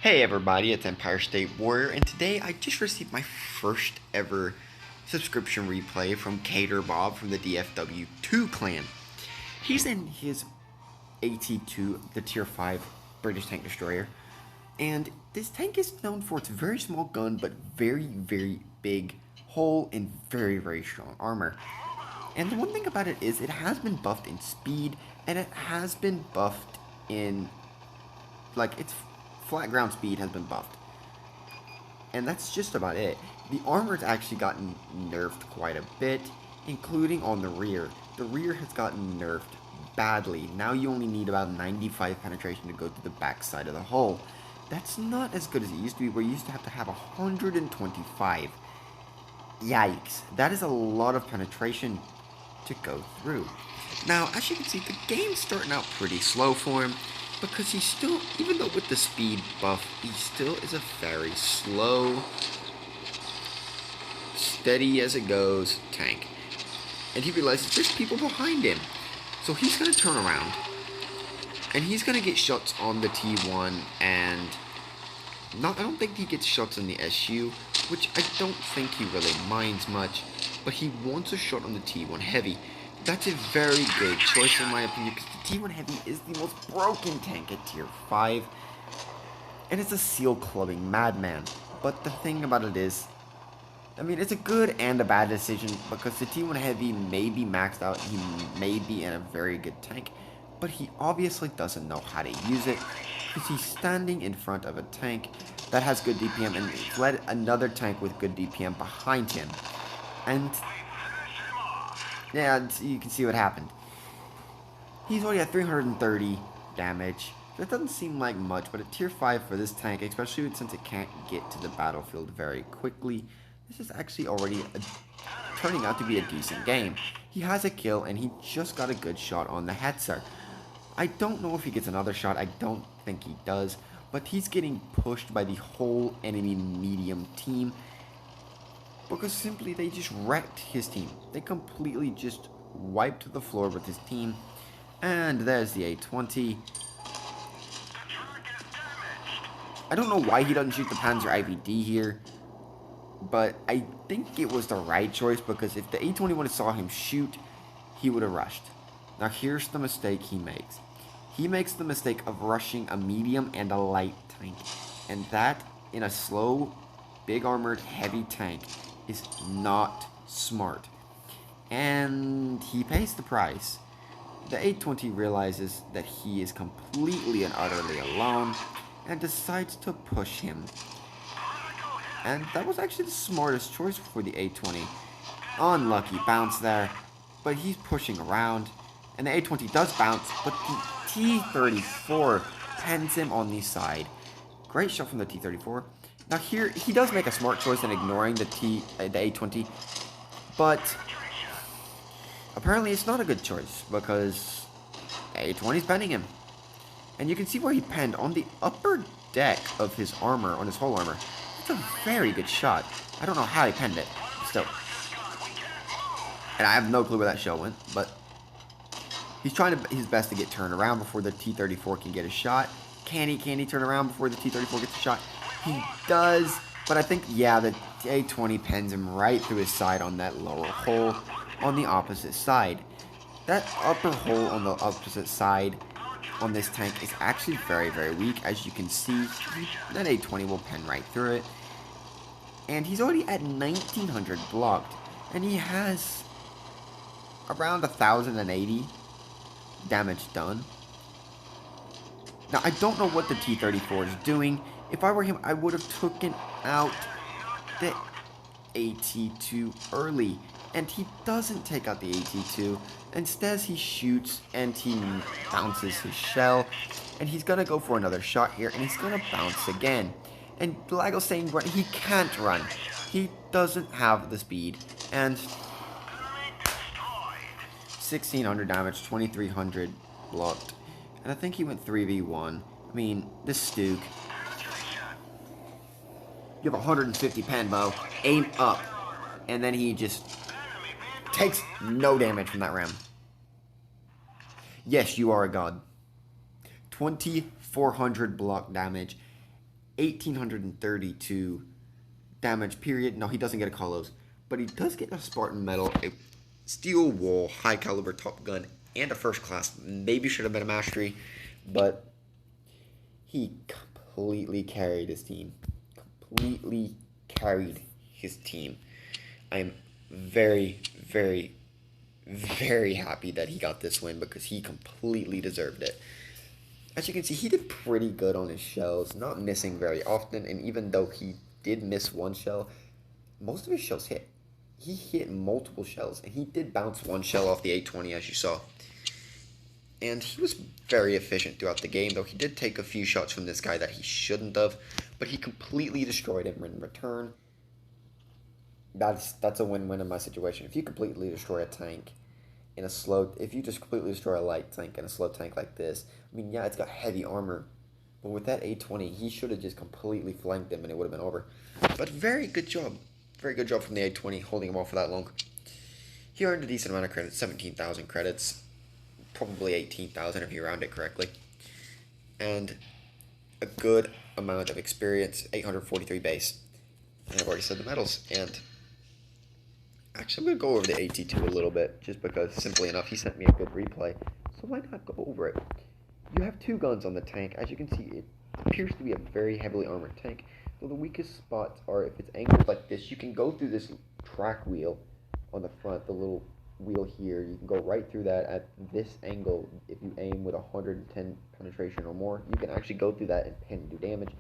Hey everybody, it's Empire State Warrior, and today I just received my first ever subscription replay from kaderbob from the DFW2 clan. He's in his AT2, the Tier 5 British tank destroyer, and this tank is known for its very small gun but very big hull and very strong armor. And the one thing about it is it has been buffed in speed, and it has been buffed in, like, its flat ground speed has been buffed. And that's just about it. The armor's actually gotten nerfed quite a bit, including on the rear. The rear has gotten nerfed badly. Now you only need about 95 penetration to go through the back side of the hull. That's not as good as it used to be, where you used to have 125. Yikes. That is a lot of penetration to go through. Now, as you can see, the game's starting out pretty slow for him, because he's still, even though with the speed buff, he still is a very slow, steady as it goes tank. And he realizes there's people behind him. So he's going to turn around, and he's going to get shots on the T1, and I don't think he gets shots on the SU, which I don't think he really minds much, but he wants a shot on the T1 Heavy. That's a very good choice in my opinion, because the T1 Heavy is the most broken tank at Tier 5, and it's a seal clubbing madman. But the thing about it is, I mean, it's a good and a bad decision, because the T1 Heavy may be maxed out, he may be in a very good tank, but he obviously doesn't know how to use it, because he's standing in front of a tank that has good DPM, and he's led another tank with good DPM behind him. And yeah, you can see what happened. He's already at 330 damage. That doesn't seem like much, but at Tier 5 for this tank, especially since it can't get to the battlefield very quickly, this is actually already turning out to be a decent game. He has a kill, and he just got a good shot on the Hetzer. I don't know if he gets another shot. I don't think he does, but he's getting pushed by the whole enemy medium team, because simply they just wrecked his team. They completely just wiped the floor with his team. And there's the A20. I don't know why he doesn't shoot the Panzer IVD here, but I think it was the right choice, because if the A20 would have saw him shoot, he would have rushed. Now here's the mistake he makes. He makes the mistake of rushing a medium and a light tank, and that in a slow, big armored, heavy tank is not smart, and he pays the price. The A20 realizes that he is completely and utterly alone, and decides to push him. And that was actually the smartest choice for the A20. Unlucky bounce there, but he's pushing around, and the A20 does bounce, but the T-34 pens him on the side. Great shot from the T-34. Now here, he does make a smart choice in ignoring the A20, but apparently it's not a good choice, because the A20 is penning him. And you can see where he penned on the upper deck of his armor, on his whole armor. That's a very good shot. I don't know how he penned it, still. And I have no clue where that shell went, but he's trying his best to get turned around before the T-34 can get a shot. Can he turn around before the T-34 gets a shot? He does, but I think, yeah, the A20 pens him right through his side on that lower hole on the opposite side. That upper hole on the opposite side on this tank is actually very weak. As you can see, that A20 will pen right through it. And he's already at 1900 blocked, and he has around 1080 damage done. Now, I don't know what the T-34 is doing. If I were him, I would have taken out the AT2 early. And he doesn't take out the AT2. Instead, he shoots and he bounces his shell. And he's going to go for another shot here, and he's going to bounce again. And Blago's saying run. He can't run. He doesn't have the speed. And 1600 damage, 2300 blocked. And I think he went 3v1. I mean, this Stuke. You have 150 pen bow, aim up, and then he just takes no damage from that ram. Yes, you are a god. 2400 block damage, 1,832 damage, period. No, he doesn't get a Kalos, but he does get a Spartan Medal, a Steel Wall, High Caliber Top Gun, and a First Class. Maybe should have been a Mastery, but he completely carried his team. Completely carried his team. I am very, very, very happy that he got this win because he completely deserved it. As you can see, he did pretty good on his shells, not missing very often, and even though he did miss one shell, most of his shells hit. He hit multiple shells, and he did bounce one shell off the 820, as you saw. And he was very efficient throughout the game, though he did take a few shots from this guy that he shouldn't have, but he completely destroyed him in return. That's a win-win in my situation. If you completely destroy a tank in a slow, if you just completely destroy a light tank in a slow tank like this, I mean, yeah, it's got heavy armor, but with that 820, he should have just completely flanked him and it would have been over. But very good job. Very good job from the 820, holding him off for that long. He earned a decent amount of credits, 17,000 credits. Probably 18,000 if you round it correctly. And a good amount of experience, 843 base. And I've already said the medals. And actually, I'm going to go over the AT2 a little bit, just because, simply enough, he sent me a good replay. So why not go over it? You have two guns on the tank. As you can see, it appears to be a very heavily armored tank. So the weakest spots are if it's angled like this, you can go through this track wheel on the front, the little wheel here. You can go right through that at this angle. If you aim with 110 penetration or more, you can actually go through that and pin and do damage.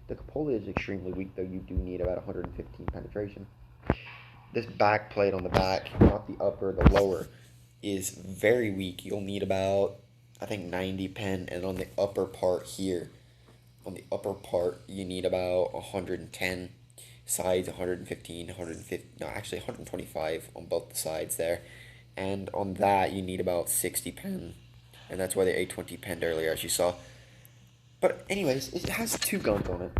The cupola is extremely weak, though. You do need about 115 penetration. This back plate on the back, not the upper, the lower, is very weak. You'll need about, I think, 90 pen, and on the upper part here, on the upper part, you need about 110, sides 115, 150, no, actually 125 on both the sides there, and on that you need about 60 pen, and that's why the 820 penned earlier, as you saw. But anyways, it has two guns on it.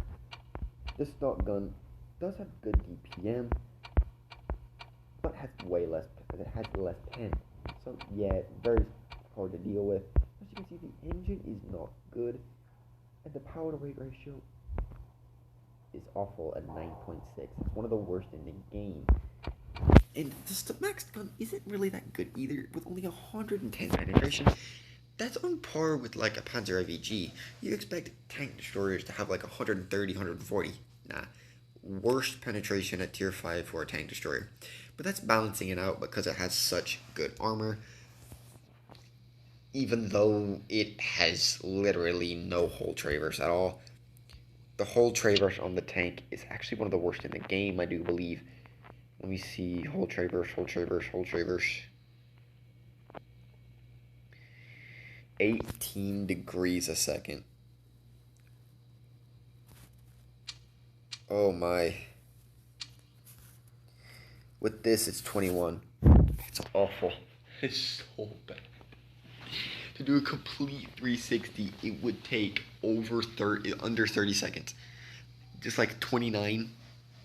This stock gun does have good DPM, but has way less, it has less pen, so yeah, very hard to deal with. As you can see, the engine is not good, and the power to weight ratio is awful at 9.6. It's one of the worst in the game. And the max gun isn't really that good either, with only 110 penetration. That's on par with like a Panzer IVG. You expect tank destroyers to have like 130, 140. Nah. Worst penetration at tier 5 for a tank destroyer. But that's balancing it out because it has such good armor. Even though it has literally no hull traverse at all. The hull traverse on the tank is actually one of the worst in the game, I do believe. Let me see. Hull traverse, hull traverse, hull traverse. 18 degrees a second. Oh my. With this, it's 21. It's awful. It's so bad. To do a complete 360, it would take under 30 seconds. Just like 29,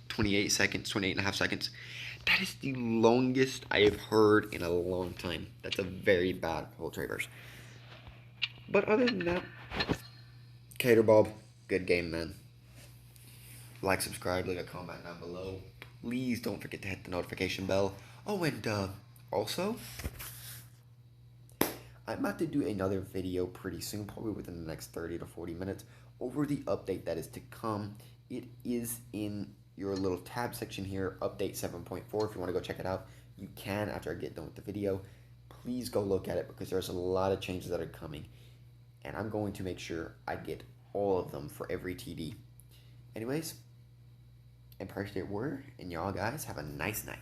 28 seconds, 28 and a half seconds. That is the longest I have heard in a long time. That's a very bad hull traverse. But other than that, kaderbob, good game, man. Like, subscribe, leave a comment down below. Please don't forget to hit the notification bell. Oh, and also, I'm about to do another video pretty soon, probably within the next 30 to 40 minutes, over the update that is to come. It is in your little tab section here, update 7.4. If you want to go check it out, you can after I get done with the video. Please go look at it because there's a lot of changes that are coming. And I'm going to make sure I get all of them for every TD. Anyways, Empire State Warrior, and y'all guys have a nice night.